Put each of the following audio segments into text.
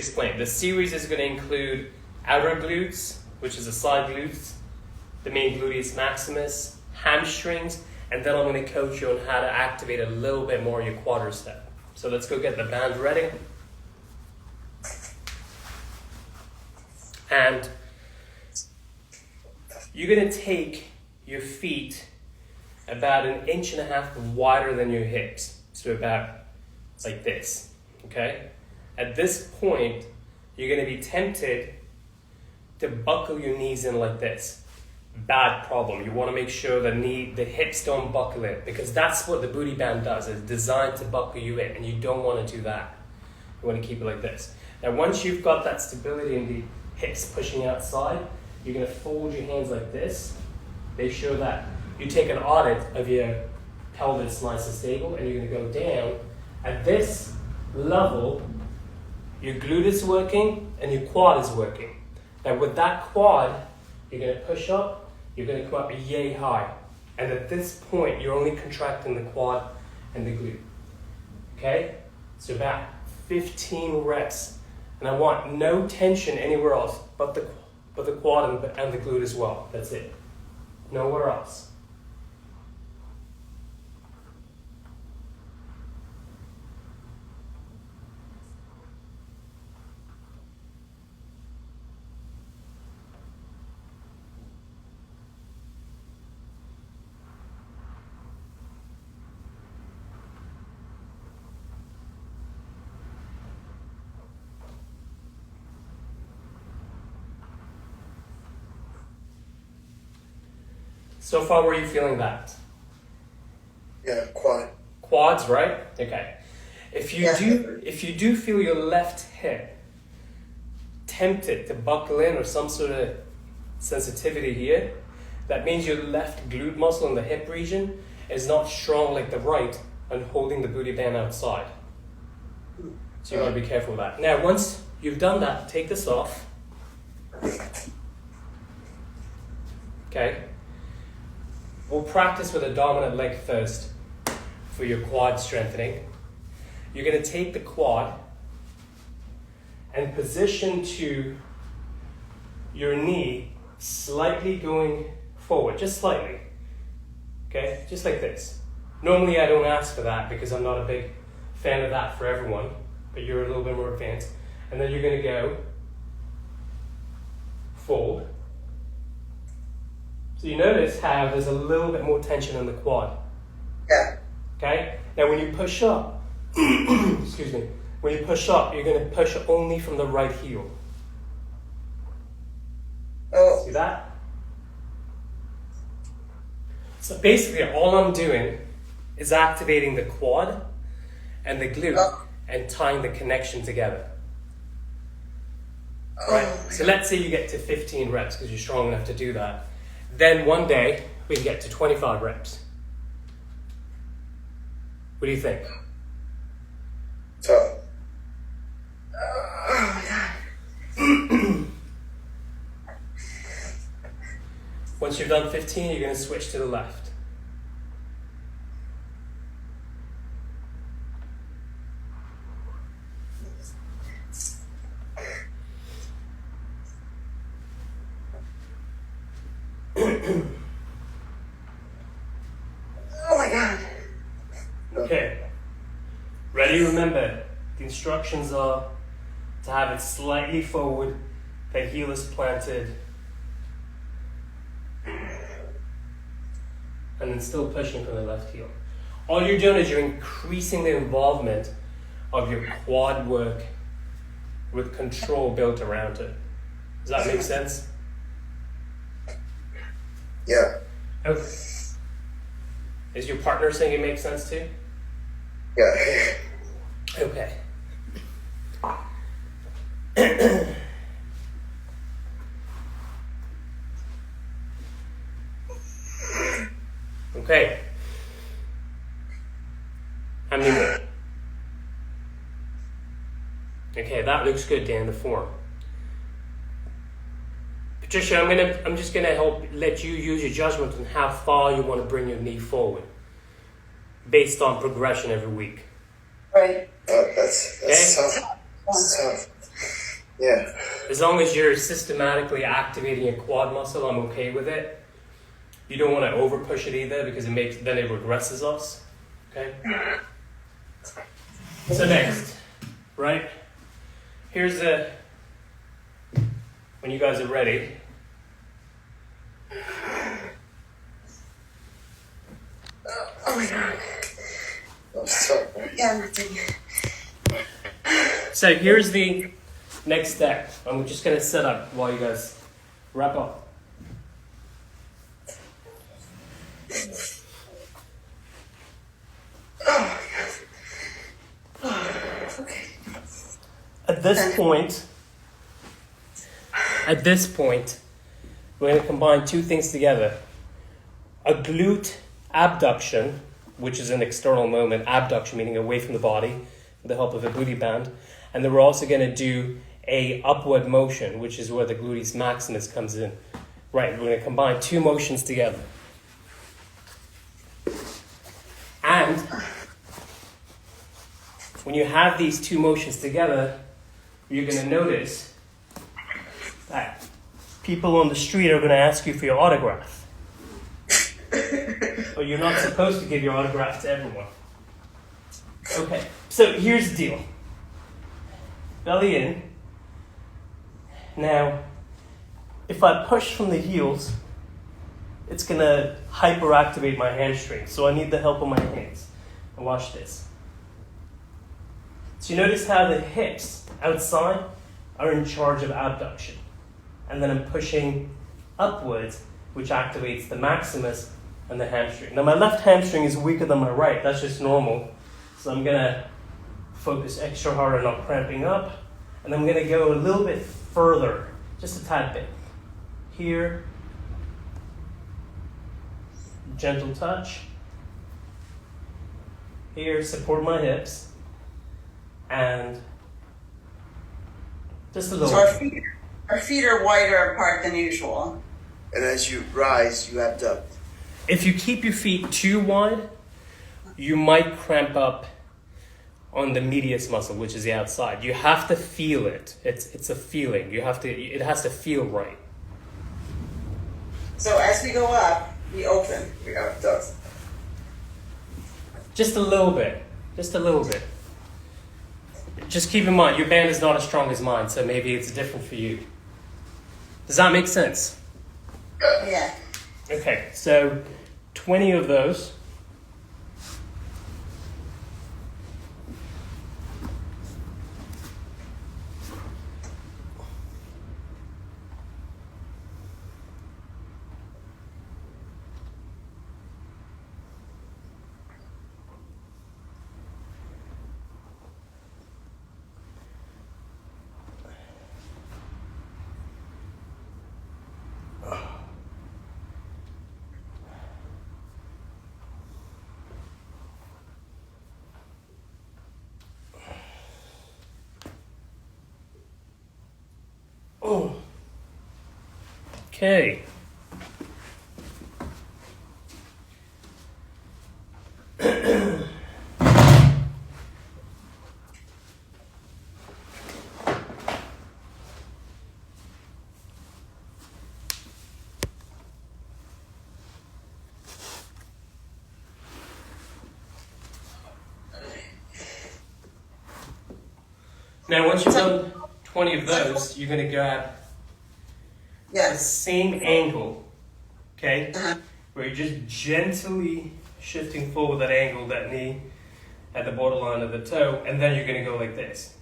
explain. The series is going to include outer glutes, which is the side glutes, the main gluteus maximus, hamstrings, and then I'm going to coach you on how to activate a little bit more your quadricep. So let's go get the band ready. And you're going to take your feet about 1.5 inches wider than your hips. So about like this, okay? At this point, you're going to be tempted to buckle your knees in like this. Bad problem. You want to make sure the hips don't buckle in, because that's what the booty band does. It's designed to buckle you in, and you don't want to do that. You want to keep it like this. Now, once you've got that stability in the hips pushing outside, you're going to fold your hands like this. Make sure that you take an audit of your pelvis nice and stable, and you're going to go down. At this level, your glute is working and your quad is working. Now with that quad, you're going to push up, you're going to come up yay high. And at this point, you're only contracting the quad and the glute. Okay? So about 15 reps. And I want no tension anywhere else but the quad and the glute as well. That's it. Nowhere else. So far, where are you feeling that? Yeah, quad. Quads, right? Okay. If you do feel your left hip tempted to buckle in or some sort of sensitivity here, that means your left glute muscle in the hip region is not strong like the right and holding the booty band outside. So you gotta be careful with that. Now, once you've done that, take this off. Okay. We'll practice with a dominant leg first for your quad strengthening. You're going to take the quad and position to your knee slightly going forward, just slightly. Okay, just like this. Normally I don't ask for that because I'm not a big fan of that for everyone, but you're a little bit more advanced. And then you're going to go forward. So you notice how there's a little bit more tension in the quad. Yeah. Okay? Now when you push up, excuse me, when you push up, you're going to push only from the right heel. Oh. See that? So basically all I'm doing is activating the quad and the glute and tying the connection together. Right? So let's say you get to 15 reps because you're strong enough to do that. Then one day, we can get to 25 reps. What do you think? So. Once you've done 15, you're going to switch to the left. Oh my God. Okay. Ready? Remember, the instructions are to have it slightly forward, the heel is planted, and then still pushing from the left heel. All you're doing is you're increasing the involvement of your quad work with control built around it. Does that make sense? Yeah. Okay. Is your partner saying it makes sense too? Yeah. Okay. Okay. How many more? Okay, that looks good, Dan, the form. Patricia, I'm just gonna let you use your judgment on how far you want to bring your knee forward, based on progression every week. Right. Oh, that's tough. That's tough. Yeah. As long as you're systematically activating your quad muscle, I'm okay with it. You don't want to over push it either because then it regresses us. Okay? So next, right? Here's when you guys are ready. Oh my god. I'm sorry. Yeah, nothing. So here's the next step. I'm just going to set up while you guys wrap up. Oh my god. Okay. At this point, we're going to combine two things together. A glute abduction, which is an external movement, abduction meaning away from the body, with the help of a booty band. And then we're also going to do a upward motion, which is where the gluteus maximus comes in. Right, we're going to combine two motions together. And when you have these two motions together, you're going to notice that people on the street are going to ask you for your autograph. But you're not supposed to give your autograph to everyone. Okay, so here's the deal. Belly in. Now, if I push from the heels, it's going to hyperactivate my hamstrings. So I need the help of my hands. And watch this. So you notice how the hips outside are in charge of abduction. And then I'm pushing upwards, which activates the maximus and the hamstring. Now my left hamstring is weaker than my right. That's just normal. So I'm going to focus extra hard on not cramping up. And I'm going to go a little bit further, just a tad bit. Here. Gentle touch. Here, support my hips. And just a little. So our feet are wider apart than usual. And as you rise, you abduct. If you keep your feet too wide, you might cramp up on the medius muscle, which is the outside. You have to feel it. It's a feeling. It has to feel right. So as we go up, we open. We abduct. Just a little bit. Just a little bit. Just keep in mind, your band is not as strong as mine, so maybe it's different for you. Does that make sense? Yeah. Okay, so 20 of those. Oh. Okay. Now, once you've done 20 of those, you're going to grab the Yes. same angle, okay? Uh-huh. Where you're just gently shifting forward that angle, that knee at the borderline of the toe, and then you're going to go like this.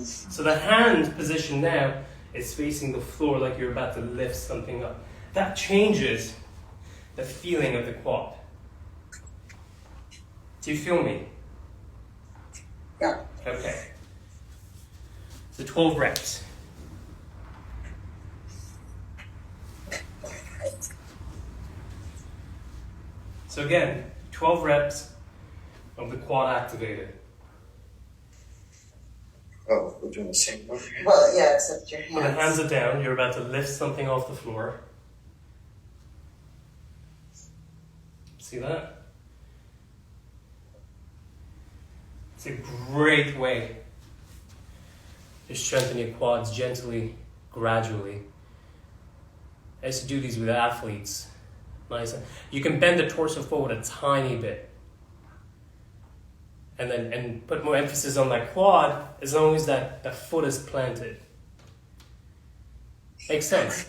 So the hand position now is facing the floor like you're about to lift something up. That changes the feeling of the quad. Do you feel me? Yeah. Okay. So 12 reps. So again, 12 reps of the quad activated. Oh, we're doing the same one. Well, yeah, except your When the hands hands. are down, you're about to lift something off the floor. See that? It's a great way Just strengthen your quads gently, gradually. I used to do these with athletes. Nice. You can bend the torso forward a tiny bit. And put more emphasis on that quad as long as that foot is planted. Makes sense?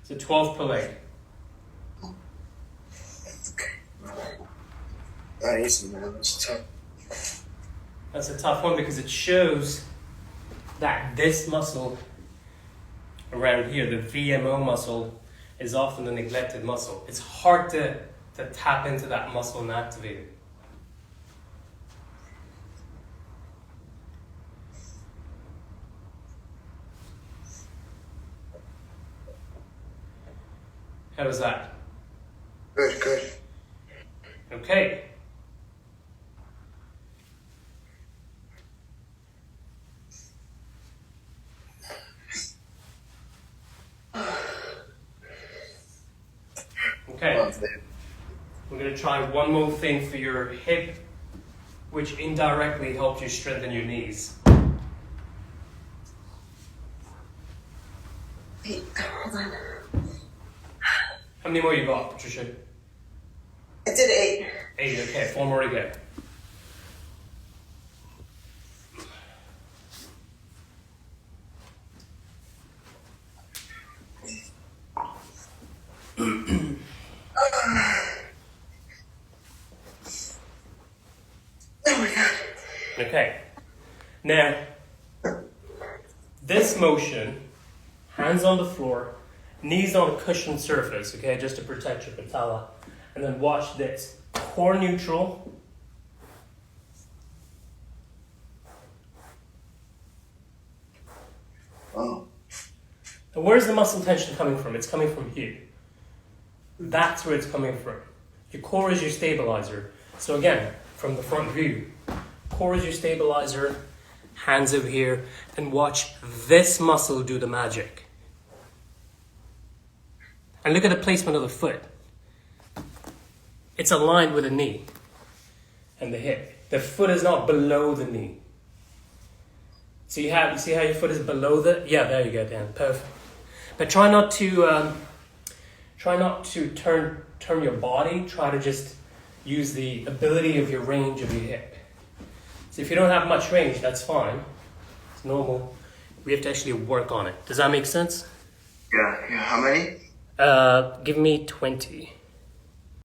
So 12 per leg. Nice, man. That's tough. That's a tough one because it shows that this muscle around here, the VMO muscle, is often the neglected muscle. It's hard to tap into that muscle and activate it. How was that? Good, good. Okay. Okay. We're going to try one more thing for your hip, which indirectly helps you strengthen your knees. Wait, hold on. How many more you got, Patricia? I did 8. 8, okay, 4 more to go. Oh my god. Okay. Now, this motion, hands on the floor, knees on a cushioned surface, okay, just to protect your patella. And then watch this. Core neutral. Oh. And where's the muscle tension coming from? It's coming from here. That's where it's coming from. Your core is your stabilizer. So again, from the front view, core is your stabilizer, hands over here, and watch this muscle do the magic. And look at the placement of the foot. It's aligned with the knee and the hip. The foot is not below the knee. So you see how your foot is below the, yeah, there you go, Dan, perfect. But try not to turn your body. Try to just use the ability of your range of your hip. So if you don't have much range, that's fine. It's normal. We have to actually work on it. Does that make sense? Yeah. How many? Give me 20.